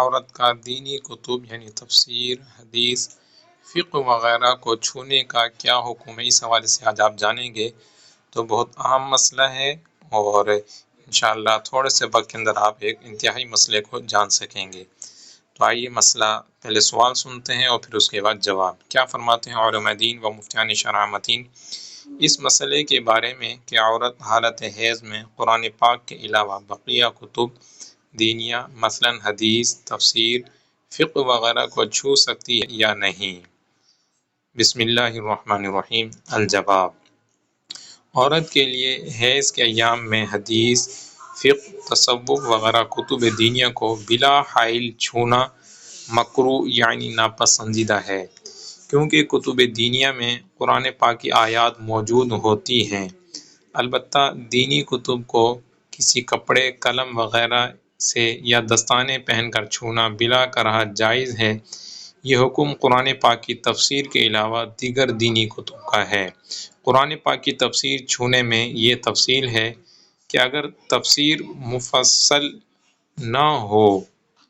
عورت کا دینی کتب یعنی تفسیر، حدیث، فقہ وغیرہ کو چھونے کا کیا حکم ہے، اس حوالے سے آج آپ جانیں گے۔ تو بہت اہم مسئلہ ہے اور انشاءاللہ تھوڑے سے وقت کے اندر آپ ایک انتہائی مسئلے کو جان سکیں گے۔ تو آئیے مسئلہ پہلے سوال سنتے ہیں اور پھر اس کے بعد جواب۔ کیا فرماتے ہیں علماء دین و مفتیان شرع متین اس مسئلے کے بارے میں کہ عورت حالت حیض میں قرآن پاک کے علاوہ بقیہ کتب دینیہ مثلا حدیث، تفسیر، فقہ وغیرہ کو چھو سکتی ہے یا نہیں؟ بسم اللہ الرحمن الرحیم۔ الجواب: عورت کے لیے حیض کے ایام میں حدیث، فقہ، تصوف وغیرہ کتب دینیہ کو بلا حائل چھونا مکروہ یعنی ناپسندیدہ ہے، کیونکہ کتب دینیہ میں قرآن پاک کی آیات موجود ہوتی ہیں۔ البتہ دینی کتب کو کسی کپڑے، قلم وغیرہ سے یا دستانے پہن کر چھونا بلا کراہت جائز ہے۔ یہ حکم قرآن پاک کی تفسیر کے علاوہ دیگر دینی کتب کا ہے۔ قرآن پاک کی تفسیر چھونے میں یہ تفصیل ہے کہ اگر تفسیر مفصل نہ ہو،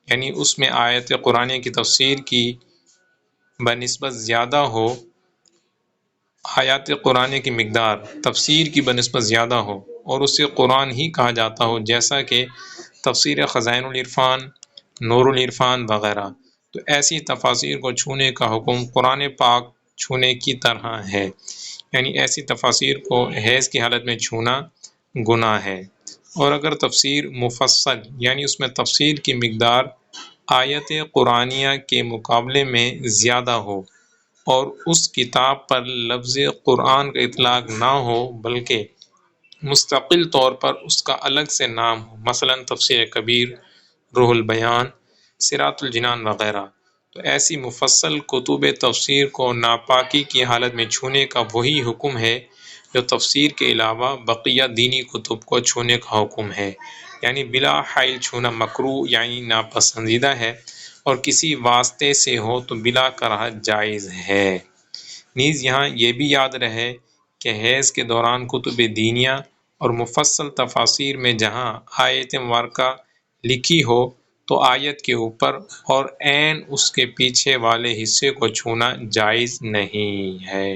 یعنی اس میں آیت قرآن کی تفسیر کی بنسبت زیادہ ہو، آیات قرآن کی مقدار تفسیر کی بنسبت زیادہ ہو اور اسے قرآن ہی کہا جاتا ہو، جیسا کہ تفسیر خزائن العرفان، نور العرفان وغیرہ، تو ایسی تفاسیر کو چھونے کا حکم قرآن پاک چھونے کی طرح ہے، یعنی ایسی تفاسیر کو حیض کی حالت میں چھونا گناہ ہے۔ اور اگر تفسیر مفصل یعنی اس میں تفسیر کی مقدار آیت قرآنیہ کے مقابلے میں زیادہ ہو اور اس کتاب پر لفظ قرآن کا اطلاق نہ ہو بلکہ مستقل طور پر اس کا الگ سے نام ہو، مثلا تفسیر کبیر، روح البیان، صراط الجنان وغیرہ، تو ایسی مفصل کتب تفسیر کو ناپاکی کی حالت میں چھونے کا وہی حکم ہے جو تفسیر کے علاوہ بقیہ دینی کتب کو چھونے کا حکم ہے، یعنی بلا حائل چھونا مکروہ یعنی ناپسندیدہ ہے، اور کسی واسطے سے ہو تو بلا کراہت جائز ہے۔ نیز یہاں یہ بھی یاد رہے کہ حیض کے دوران کتب دینیہ اور مفصل تفاسیر میں جہاں آیت مبارکہ لکھی ہو تو آیت کے اوپر اور عین اس کے پیچھے والے حصے کو چھونا جائز نہیں ہے۔